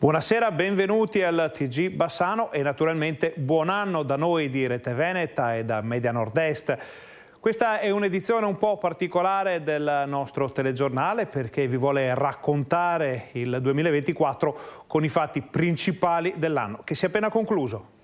Buonasera, benvenuti al TG Bassano e naturalmente buon anno da noi di Rete Veneta e da Media Nord-Est. Questa è un'edizione un po' particolare del nostro telegiornale perché vi vuole raccontare il 2024 con i fatti principali dell'anno che si è appena concluso.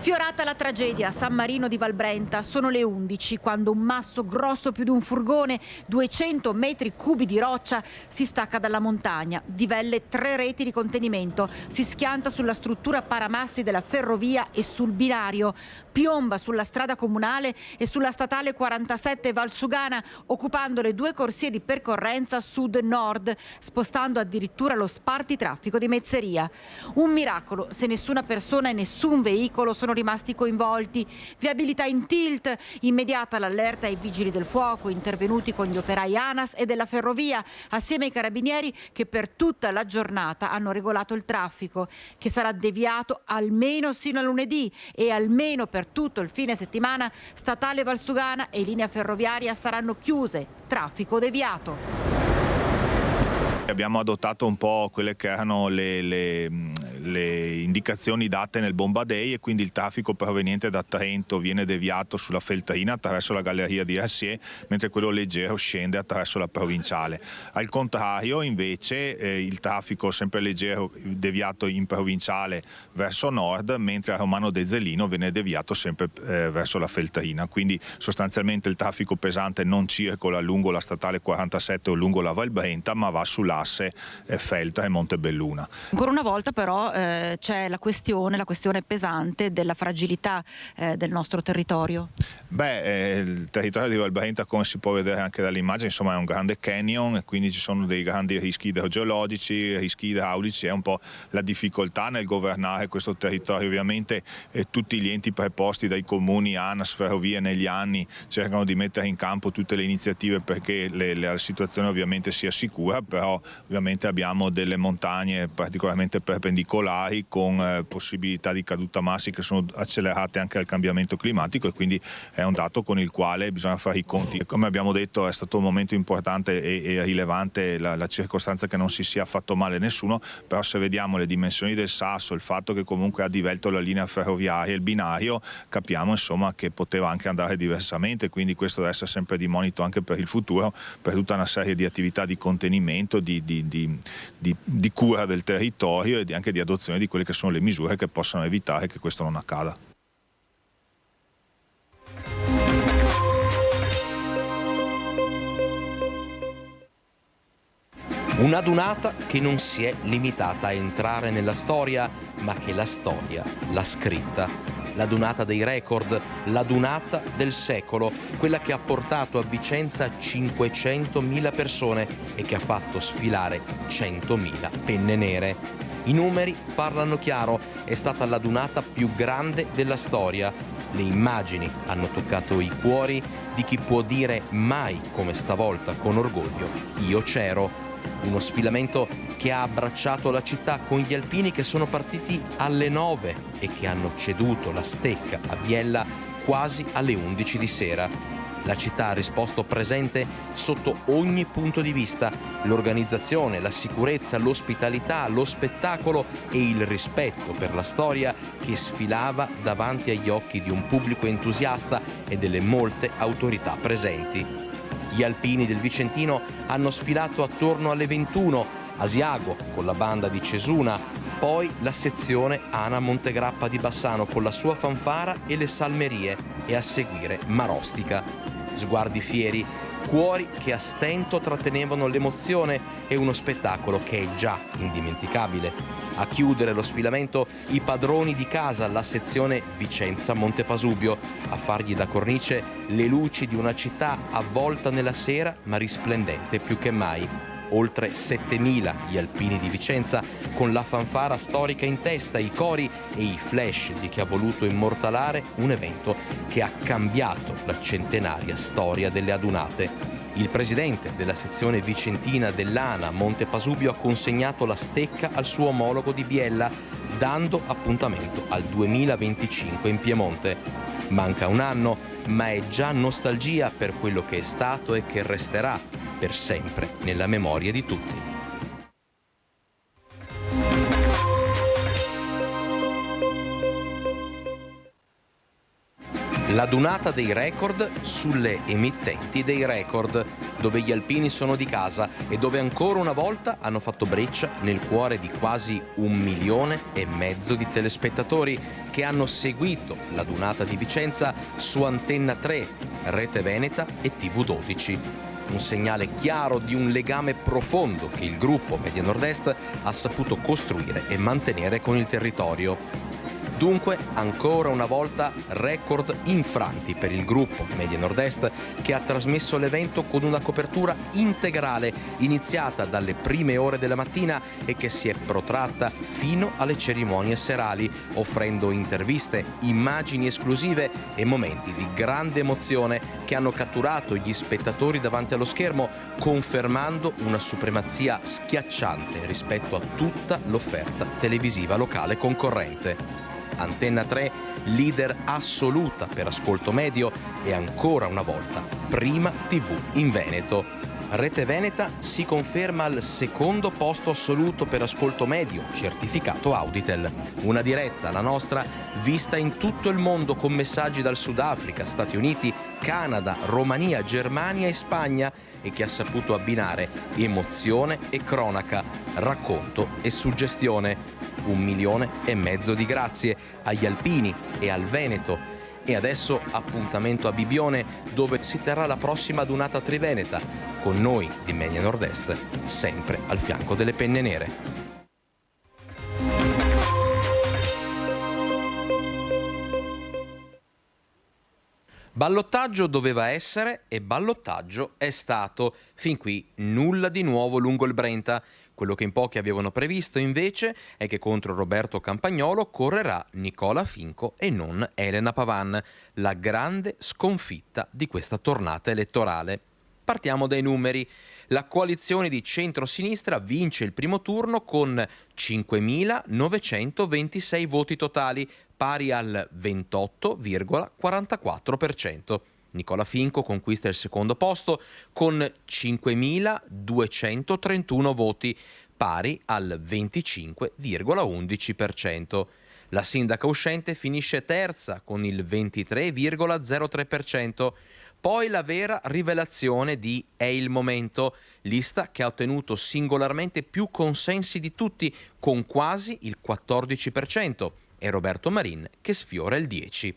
Sfiorata la tragedia a San Marino di Valbrenta, sono le 11 quando un masso grosso più di un furgone, 200 metri cubi di roccia, si stacca dalla montagna, divelle 3 reti di contenimento, si schianta sulla struttura paramassi della ferrovia e sul binario, piomba sulla strada comunale e sulla statale 47 Valsugana, occupando le 2 corsie di percorrenza sud-nord, spostando addirittura lo spartitraffico di Mezzeria. Un miracolo se nessuna persona e nessun veicolo sono rimasti coinvolti. Viabilità in tilt, immediata l'allerta ai vigili del fuoco intervenuti con gli operai ANAS e della ferrovia assieme ai carabinieri che per tutta la giornata hanno regolato il traffico che sarà deviato almeno sino a lunedì e almeno per tutto il fine settimana statale Valsugana e linea ferroviaria saranno chiuse, traffico deviato. Abbiamo adottato un po' quelle che erano le indicazioni date nel Bomba Day e quindi il traffico proveniente da Trento viene deviato sulla Feltrina attraverso la galleria di Rassier, mentre quello leggero scende attraverso la provinciale. Al contrario invece il traffico sempre leggero deviato in provinciale verso nord, mentre a Romano de Zelino viene deviato sempre verso la Feltrina. Quindi sostanzialmente il traffico pesante non circola lungo la statale 47 o lungo la Valbrenta, ma va sull'asse Feltre e Montebelluna. Ancora una volta però c'è la questione pesante della fragilità del nostro territorio. Il territorio di Valbrenta, come si può vedere anche dall'immagine, insomma è un grande canyon e quindi ci sono dei grandi rischi idrogeologici, rischi idraulici, è un po' la difficoltà nel governare questo territorio. Ovviamente tutti gli enti preposti dai comuni, ANAS, Ferrovie negli anni cercano di mettere in campo tutte le iniziative perché la situazione ovviamente sia sicura, però ovviamente abbiamo delle montagne particolarmente perpendicolari con possibilità di caduta massi che sono accelerate anche dal cambiamento climatico e quindi è un dato con il quale bisogna fare i conti. Come abbiamo detto è stato un momento importante e rilevante la circostanza che non si sia fatto male nessuno, però se vediamo le dimensioni del sasso, il fatto che comunque ha divelto la linea ferroviaria e il binario, capiamo insomma che poteva anche andare diversamente, quindi questo deve essere sempre di monito anche per il futuro, per tutta una serie di attività di contenimento, di cura del territorio e anche di adozione di quelle che sono le misure che possano evitare che questo non accada. Una dunata che non si è limitata a entrare nella storia, ma che la storia l'ha scritta. La dunata dei record, la dunata del secolo, quella che ha portato a Vicenza 500.000 persone e che ha fatto sfilare 100.000 penne nere. I numeri parlano chiaro, è stata la dunata più grande della storia. Le immagini hanno toccato i cuori di chi può dire mai come stavolta con orgoglio io c'ero. Uno sfilamento che ha abbracciato la città con gli alpini che sono partiti alle 9 e che hanno ceduto la stecca a Biella quasi alle 11 di sera. La città ha risposto presente sotto ogni punto di vista. L'organizzazione, la sicurezza, l'ospitalità, lo spettacolo e il rispetto per la storia che sfilava davanti agli occhi di un pubblico entusiasta e delle molte autorità presenti. Gli alpini del Vicentino hanno sfilato attorno alle 21, Asiago con la banda di Cesuna, poi la sezione ANA Montegrappa di Bassano con la sua fanfara e le salmerie e a seguire Marostica. Sguardi fieri, cuori che a stento trattenevano l'emozione e uno spettacolo che è già indimenticabile. A chiudere lo sfilamento i padroni di casa, la sezione Vicenza Montepasubio, a fargli da cornice le luci di una città avvolta nella sera ma risplendente più che mai. Oltre 7.000 gli alpini di Vicenza con la fanfara storica in testa, i cori e i flash di chi ha voluto immortalare un evento che ha cambiato la centenaria storia delle adunate. Il presidente della sezione vicentina dell'ANA Montepasubio ha consegnato la stecca al suo omologo di Biella, dando appuntamento al 2025 in Piemonte. Manca un anno, ma è già nostalgia per quello che è stato e che resterà per sempre nella memoria di tutti. La dunata dei record sulle emittenti dei record, dove gli alpini sono di casa e dove ancora una volta hanno fatto breccia nel cuore di quasi 1,5 milioni di telespettatori che hanno seguito la dunata di Vicenza su Antenna 3, Rete Veneta e TV12. Un segnale chiaro di un legame profondo che il gruppo Media Nord-Est ha saputo costruire e mantenere con il territorio. Dunque, ancora una volta, record infranti per il gruppo Media Nord-Est che ha trasmesso l'evento con una copertura integrale iniziata dalle prime ore della mattina e che si è protratta fino alle cerimonie serali, offrendo interviste, immagini esclusive e momenti di grande emozione che hanno catturato gli spettatori davanti allo schermo, confermando una supremazia schiacciante rispetto a tutta l'offerta televisiva locale concorrente. Antenna 3, leader assoluta per ascolto medio e ancora una volta prima TV in Veneto. Rete Veneta si conferma al secondo posto assoluto per ascolto medio, certificato Auditel. Una diretta, la nostra, vista in tutto il mondo con messaggi dal Sudafrica, Stati Uniti, Canada, Romania, Germania e Spagna e che ha saputo abbinare emozione e cronaca, racconto e suggestione. 1,5 milioni di grazie agli alpini e al Veneto. E adesso appuntamento a Bibione, dove si terrà la prossima dunata triveneta, con noi di Media Nord-Est, sempre al fianco delle penne nere. Ballottaggio doveva essere e ballottaggio è stato. Fin qui nulla di nuovo lungo il Brenta. Quello che in pochi avevano previsto invece è che contro Roberto Campagnolo correrà Nicola Finco e non Elena Pavan, la grande sconfitta di questa tornata elettorale. Partiamo dai numeri. La coalizione di centro-sinistra vince il primo turno con 5.926 voti totali, pari al 28,44%. Nicola Finco conquista il secondo posto con 5.231 voti, pari al 25,11%. La sindaca uscente finisce terza con il 23,03%. Poi la vera rivelazione di È il momento, lista che ha ottenuto singolarmente più consensi di tutti, con quasi il 14%, e Roberto Marin che sfiora il 10%.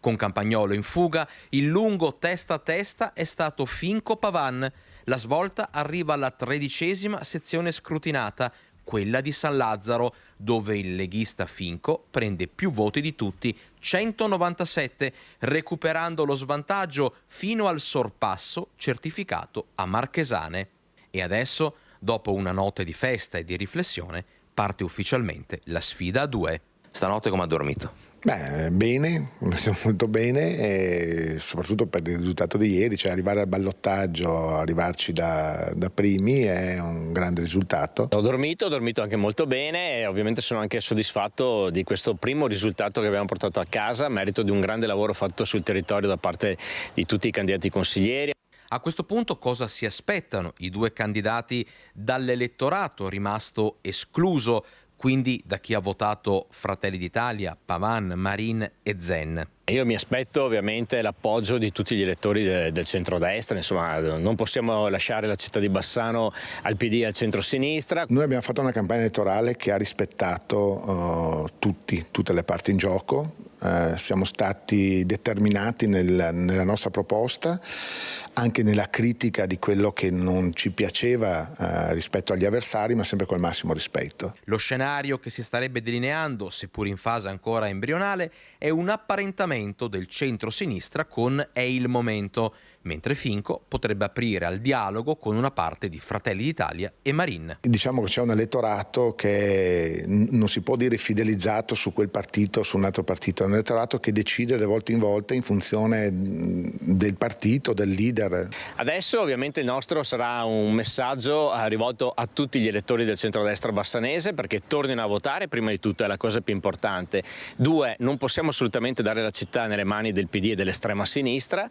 Con Campagnolo in fuga, il lungo testa a testa è stato Finco-Pavan. La svolta arriva alla 13ª sezione scrutinata, quella di San Lazzaro, dove il leghista Finco prende più voti di tutti, 197, recuperando lo svantaggio fino al sorpasso certificato a Marchesane. E adesso, dopo una notte di festa e di riflessione, parte ufficialmente la sfida a due. Stanotte come ha dormito? Beh, bene, molto bene, e soprattutto per il risultato di ieri, cioè arrivare al ballottaggio, arrivarci da primi è un grande risultato. Ho dormito anche molto bene e ovviamente sono anche soddisfatto di questo primo risultato che abbiamo portato a casa, merito di un grande lavoro fatto sul territorio da parte di tutti i candidati consiglieri. A questo punto cosa si aspettano i due candidati dall'elettorato rimasto escluso, quindi da chi ha votato Fratelli d'Italia, Pavan, Marin e Zen? Io mi aspetto ovviamente l'appoggio di tutti gli elettori del centrodestra, insomma non possiamo lasciare la città di Bassano al PD e al centrosinistra. Noi abbiamo fatto una campagna elettorale che ha rispettato tutte le parti in gioco. Siamo stati determinati nella nostra proposta, anche nella critica di quello che non ci piaceva rispetto agli avversari, ma sempre col massimo rispetto. Lo scenario che si starebbe delineando, seppur in fase ancora embrionale, è un apparentamento del centro-sinistra con È il momento, mentre Finco potrebbe aprire al dialogo con una parte di Fratelli d'Italia e Marin. Diciamo che c'è un elettorato che non si può dire fidelizzato su quel partito o su un altro partito, è un elettorato che decide di volta in volta in funzione del partito, del leader. Adesso ovviamente il nostro sarà un messaggio rivolto a tutti gli elettori del centrodestra bassanese perché tornino a votare, prima di tutto è la cosa più importante. 2, non possiamo assolutamente dare la città nelle mani del PD e dell'estrema sinistra.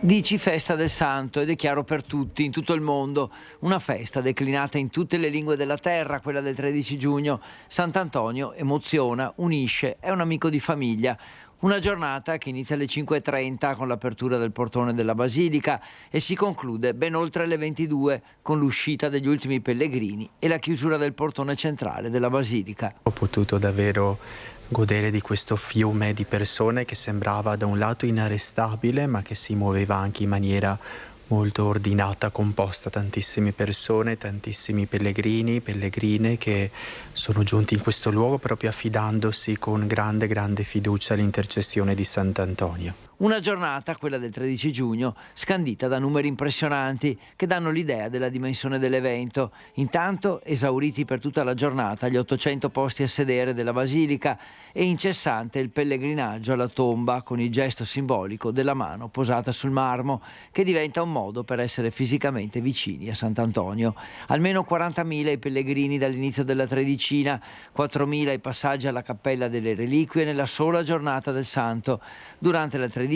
Dici festa del santo ed è chiaro per tutti, in tutto il mondo, una festa declinata in tutte le lingue della terra, quella del 13 giugno. Sant'Antonio emoziona, unisce, è un amico di famiglia. Una giornata che inizia alle 5:30 con l'apertura del portone della Basilica e si conclude ben oltre le 22 con l'uscita degli ultimi pellegrini e la chiusura del portone centrale della Basilica. Ho potuto davvero godere di questo fiume di persone che sembrava da un lato inarrestabile, ma che si muoveva anche in maniera molto ordinata, composta, tantissime persone, tantissimi pellegrini, pellegrine che sono giunti in questo luogo proprio affidandosi con grande fiducia all'intercessione di Sant'Antonio. Una giornata, quella del 13 giugno, scandita da numeri impressionanti che danno l'idea della dimensione dell'evento. Intanto, esauriti per tutta la giornata gli 800 posti a sedere della Basilica e incessante il pellegrinaggio alla tomba con il gesto simbolico della mano posata sul marmo, che diventa un modo per essere fisicamente vicini a Sant'Antonio. Almeno 40.000 i pellegrini dall'inizio della tredicina, 4.000 i passaggi alla Cappella delle Reliquie nella sola giornata del Santo. Durante la tredicina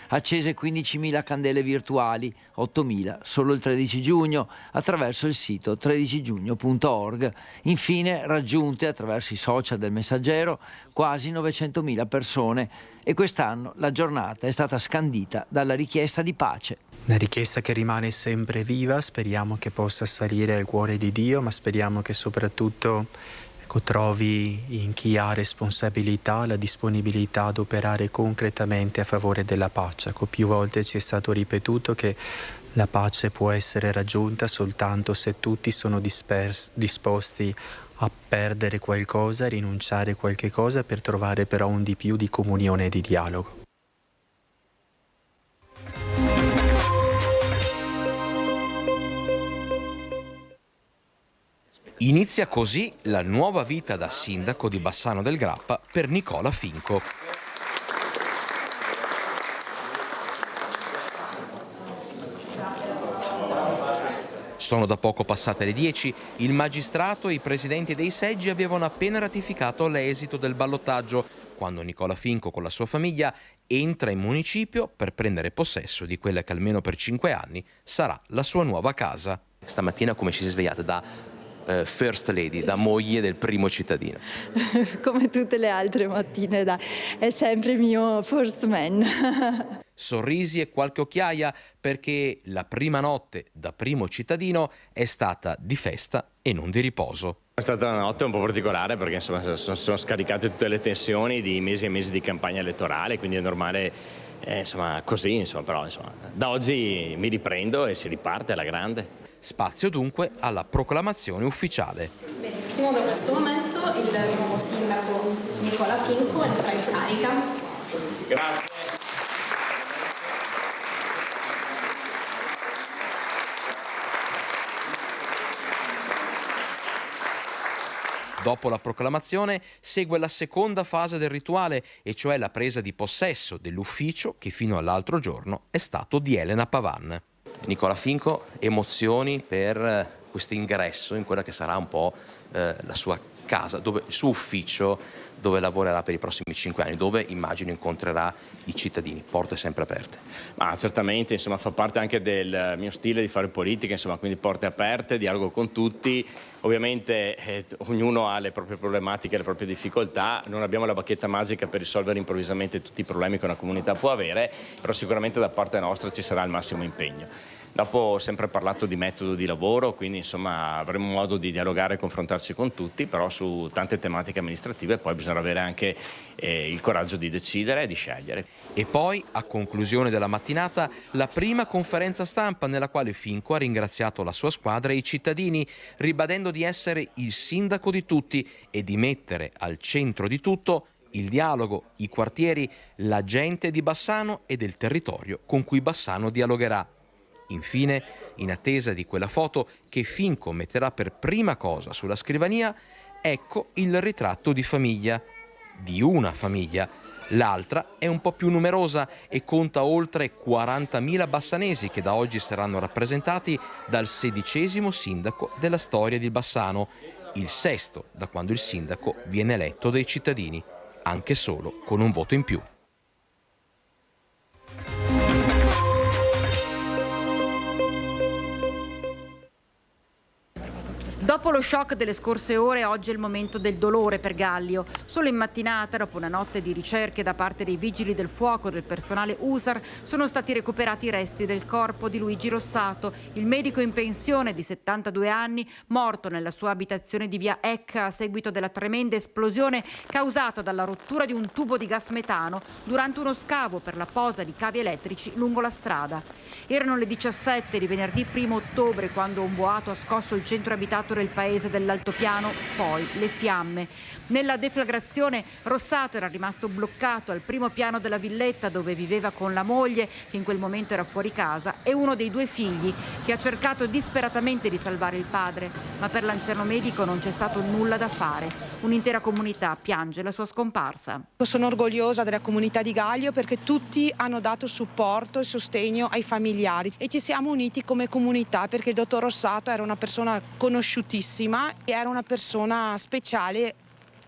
accese 15.000 candele virtuali, 8.000 solo il 13 giugno attraverso il sito 13giugno.org. Infine raggiunte attraverso i social del Messaggero quasi 900.000 persone e quest'anno la giornata è stata scandita dalla richiesta di pace. Una richiesta che rimane sempre viva, speriamo che possa salire al cuore di Dio, ma speriamo che soprattutto trovi in chi ha responsabilità la disponibilità ad operare concretamente a favore della pace. Più volte ci è stato ripetuto che la pace può essere raggiunta soltanto se tutti sono disposti a perdere qualcosa, a rinunciare a qualche cosa per trovare però un di più di comunione e di dialogo. Inizia così la nuova vita da sindaco di Bassano del Grappa per Nicola Finco. Sono da poco passate le 10, il magistrato e i presidenti dei seggi avevano appena ratificato l'esito del ballottaggio, quando Nicola Finco con la sua famiglia entra in municipio per prendere possesso di quella che almeno per 5 anni sarà la sua nuova casa. Stamattina come ci si è svegliata da First Lady, da moglie del primo cittadino? Come tutte le altre mattine, è sempre mio first man. Sorrisi e qualche occhiaia perché la prima notte da primo cittadino è stata di festa e non di riposo. È stata una notte un po' particolare perché insomma sono scaricate tutte le tensioni di mesi e mesi di campagna elettorale, quindi è normale così, però da oggi mi riprendo e si riparte alla grande. Spazio dunque alla proclamazione ufficiale. Benissimo, da questo momento il nuovo sindaco Nicola Finco entra in carica. Grazie. Dopo la proclamazione segue la seconda fase del rituale, e cioè la presa di possesso dell'ufficio che fino all'altro giorno è stato di Elena Pavan. Nicola Finco, emozioni per questo ingresso in quella che sarà un po' la sua casa, il suo ufficio dove lavorerà per i prossimi 5 anni, dove immagino incontrerà i cittadini, porte sempre aperte. Ma certamente, fa parte anche del mio stile di fare politica, quindi porte aperte, dialogo con tutti. Ovviamente ognuno ha le proprie problematiche, le proprie difficoltà, non abbiamo la bacchetta magica per risolvere improvvisamente tutti i problemi che una comunità può avere, però sicuramente da parte nostra ci sarà il massimo impegno. Dopo ho sempre parlato di metodo di lavoro, quindi avremo modo di dialogare e confrontarci con tutti, però su tante tematiche amministrative poi bisogna avere anche il coraggio di decidere e di scegliere. E poi, a conclusione della mattinata, la prima conferenza stampa nella quale Finco ha ringraziato la sua squadra e i cittadini, ribadendo di essere il sindaco di tutti e di mettere al centro di tutto il dialogo, i quartieri, la gente di Bassano e del territorio con cui Bassano dialogherà. Infine, in attesa di quella foto che Finco metterà per prima cosa sulla scrivania, ecco il ritratto di famiglia, di una famiglia. L'altra è un po' più numerosa e conta oltre 40.000 bassanesi che da oggi saranno rappresentati dal 16° sindaco della storia di Bassano, il 6° da quando il sindaco viene eletto dai cittadini, anche solo con un voto in più. Dopo lo shock delle scorse ore, oggi è il momento del dolore per Gallio. Solo in mattinata, dopo una notte di ricerche da parte dei vigili del fuoco e del personale USAR, sono stati recuperati i resti del corpo di Luigi Rossato, il medico in pensione di 72 anni, morto nella sua abitazione di via Ecca a seguito della tremenda esplosione causata dalla rottura di un tubo di gas metano durante uno scavo per la posa di cavi elettrici lungo la strada. Erano le 17 di venerdì 1 ottobre quando un boato ha scosso il centro abitato del paese dell'Altopiano, poi le fiamme. Nella deflagrazione Rossato era rimasto bloccato al primo piano della villetta dove viveva con la moglie, che in quel momento era fuori casa, e uno dei 2 figli, che ha cercato disperatamente di salvare il padre, ma per l'anziano medico non c'è stato nulla da fare. Un'intera comunità piange la sua scomparsa. Sono orgogliosa della comunità di Gallio perché tutti hanno dato supporto e sostegno ai familiari e ci siamo uniti come comunità perché il dottor Rossato era una persona conosciutissima e era una persona speciale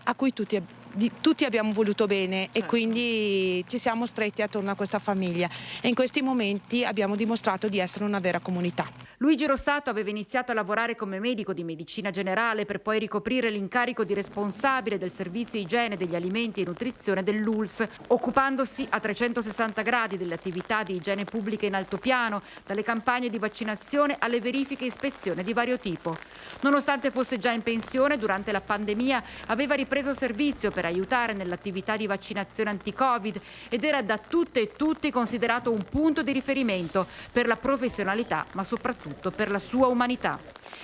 a cui tutti abbiamo voluto bene e quindi ci siamo stretti attorno a questa famiglia e in questi momenti abbiamo dimostrato di essere una vera comunità. Luigi Rossato aveva iniziato a lavorare come medico di medicina generale per poi ricoprire l'incarico di responsabile del servizio igiene degli alimenti e nutrizione dell'ULSS, occupandosi a 360 gradi delle attività di igiene pubblica in altopiano, dalle campagne di vaccinazione alle verifiche e ispezione di vario tipo. Nonostante fosse già in pensione, durante la pandemia aveva ripreso servizio per aiutare nell'attività di vaccinazione anti-Covid ed era da tutte e tutti considerato un punto di riferimento per la professionalità, ma soprattutto per la sua umanità.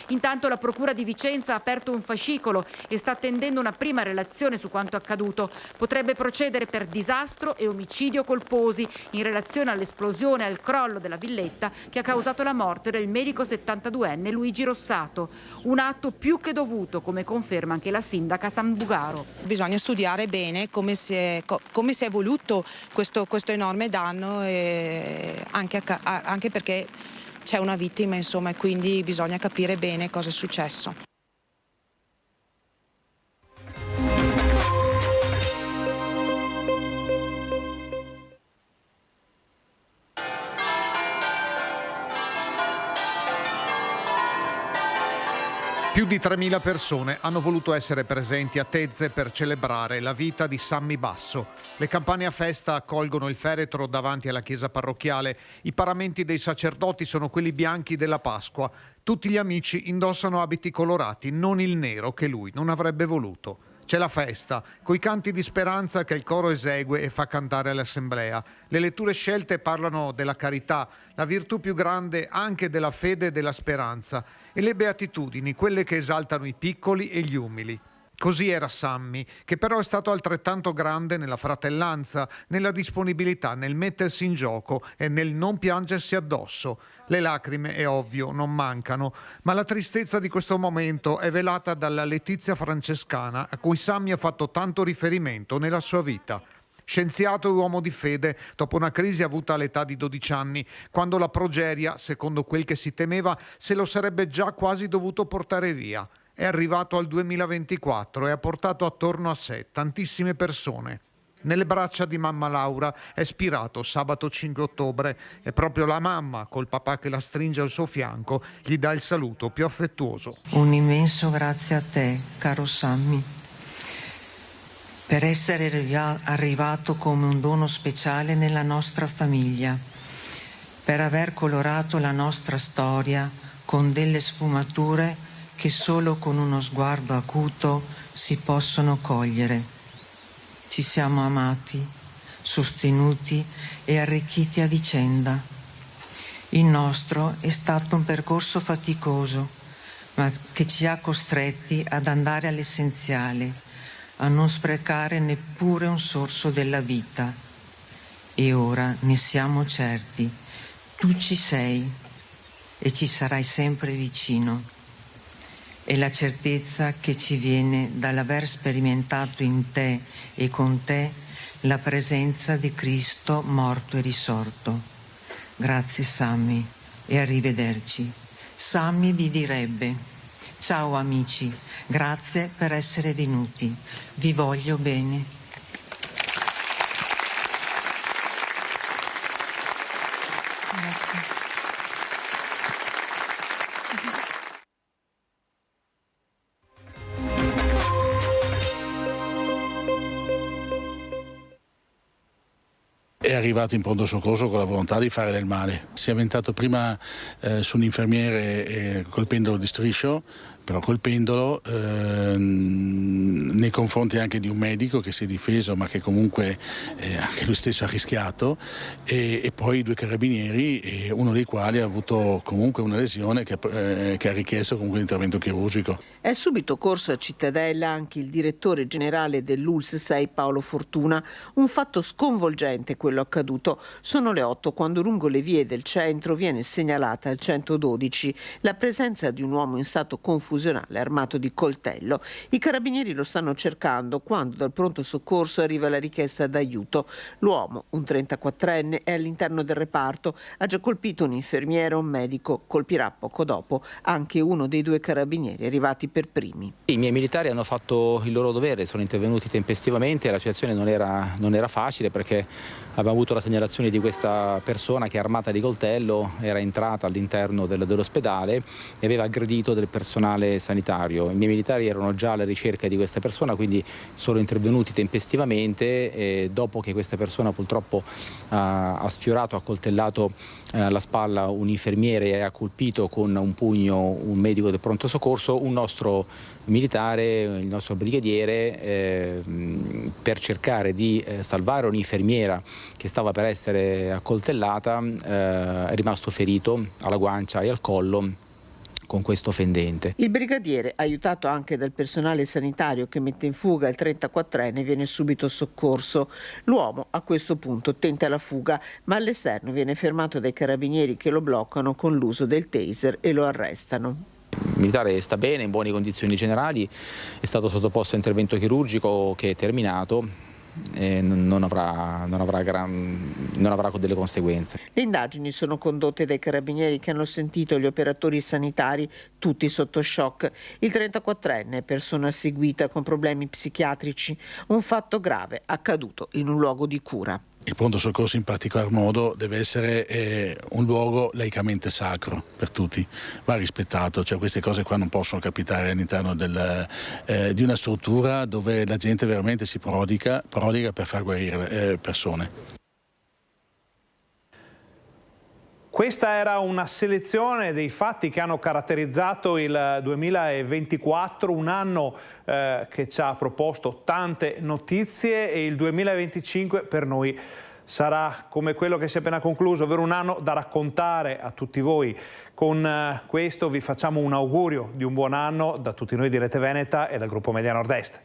Intanto la Procura di Vicenza ha aperto un fascicolo e sta attendendo una prima relazione su quanto accaduto. Potrebbe procedere per disastro e omicidio colposi in relazione all'esplosione e al crollo della villetta che ha causato la morte del medico 72enne Luigi Rossato. Un atto più che dovuto, come conferma anche la sindaca Sambugaro. Bisogna studiare bene come si è evoluto questo enorme danno anche perché c'è una vittima, insomma, e quindi bisogna capire bene cosa è successo. Più di 3.000 persone hanno voluto essere presenti a Tezze per celebrare la vita di Sammy Basso. Le campane a festa accolgono il feretro davanti alla chiesa parrocchiale. I paramenti dei sacerdoti sono quelli bianchi della Pasqua. Tutti gli amici indossano abiti colorati, non il nero che lui non avrebbe voluto. C'è la festa, coi canti di speranza che il coro esegue e fa cantare all'assemblea. Le letture scelte parlano della carità, la virtù più grande anche della fede e della speranza, e le beatitudini, quelle che esaltano i piccoli e gli umili. Così era Sammy, che però è stato altrettanto grande nella fratellanza, nella disponibilità, nel mettersi in gioco e nel non piangersi addosso. Le lacrime, è ovvio, non mancano, ma la tristezza di questo momento è velata dalla letizia francescana a cui Sammy ha fatto tanto riferimento nella sua vita. Scienziato e uomo di fede, dopo una crisi avuta all'età di 12 anni, quando la progeria, secondo quel che si temeva, se lo sarebbe già quasi dovuto portare via. È arrivato al 2024 e ha portato attorno a sé tantissime persone. Nelle braccia di mamma Laura è spirato sabato 5 ottobre e proprio la mamma, col papà che la stringe al suo fianco, gli dà il saluto più affettuoso. Un immenso grazie a te, caro Sammy, per essere arrivato come un dono speciale nella nostra famiglia, per aver colorato la nostra storia con delle sfumature che solo con uno sguardo acuto si possono cogliere. Ci siamo amati, sostenuti e arricchiti a vicenda. Il nostro è stato un percorso faticoso, ma che ci ha costretti ad andare all'essenziale, a non sprecare neppure un sorso della vita. E ora ne siamo certi, tu ci sei e ci sarai sempre vicino. È la certezza che ci viene dall'aver sperimentato in te e con te la presenza di Cristo morto e risorto. Grazie Sammy e arrivederci. Sammy vi direbbe: ciao amici, grazie per essere venuti, vi voglio bene. arrivato in pronto soccorso con la volontà di fare del male. Si è avventato prima su un infermiere colpendolo di striscio, però colpendolo nei confronti anche di un medico che si è difeso, ma che comunque anche lui stesso ha rischiato, e poi 2 carabinieri, uno dei quali ha avuto comunque una lesione che ha richiesto comunque un intervento chirurgico. È subito corso a Cittadella anche il direttore generale dell'ULSS 6 Paolo Fortuna. Un fatto sconvolgente quello accaduto. Sono le 8 quando lungo le vie del centro viene segnalata al 112 la presenza di un uomo in stato confusionale armato di coltello. I carabinieri lo stanno cercando quando dal pronto soccorso arriva la richiesta d'aiuto. L'uomo, un 34enne, è all'interno del reparto, ha già colpito un infermiere e un medico, colpirà poco dopo anche uno dei 2 carabinieri arrivati per primi. I miei militari hanno fatto il loro dovere, sono intervenuti tempestivamente, la situazione non era facile perché avevamo avuto la segnalazione di questa persona che armata di coltello era entrata all'interno dell'ospedale e aveva aggredito del personale sanitario. I miei militari erano già alla ricerca di questa persona, quindi sono intervenuti tempestivamente e dopo che questa persona purtroppo ha sfiorato, ha coltellato alla spalla un infermiere e ha colpito con un pugno un medico del pronto soccorso, un nostro militare, il nostro brigadiere, per cercare di salvare un'infermiera che stava per essere accoltellata, è rimasto ferito alla guancia e al collo con questo fendente. Il brigadiere, aiutato anche dal personale sanitario che mette in fuga il 34enne, viene subito soccorso. L'uomo a questo punto tenta la fuga, ma all'esterno viene fermato dai carabinieri che lo bloccano con l'uso del taser e lo arrestano. Il militare sta bene, in buone condizioni generali, è stato sottoposto a intervento chirurgico che è terminato e non avrà delle conseguenze. Le indagini sono condotte dai carabinieri che hanno sentito gli operatori sanitari tutti sotto shock. Il 34enne è persona seguita con problemi psichiatrici, un fatto grave accaduto in un luogo di cura. Il pronto soccorso in particolar modo deve essere un luogo laicamente sacro per tutti, va rispettato, cioè queste cose qua non possono capitare all'interno di una struttura dove la gente veramente si prodiga per far guarire persone. Questa era una selezione dei fatti che hanno caratterizzato il 2024, un anno che ci ha proposto tante notizie, e il 2025 per noi sarà come quello che si è appena concluso, ovvero un anno da raccontare a tutti voi. Con questo vi facciamo un augurio di un buon anno da tutti noi di Rete Veneta e dal gruppo Media Nord Est.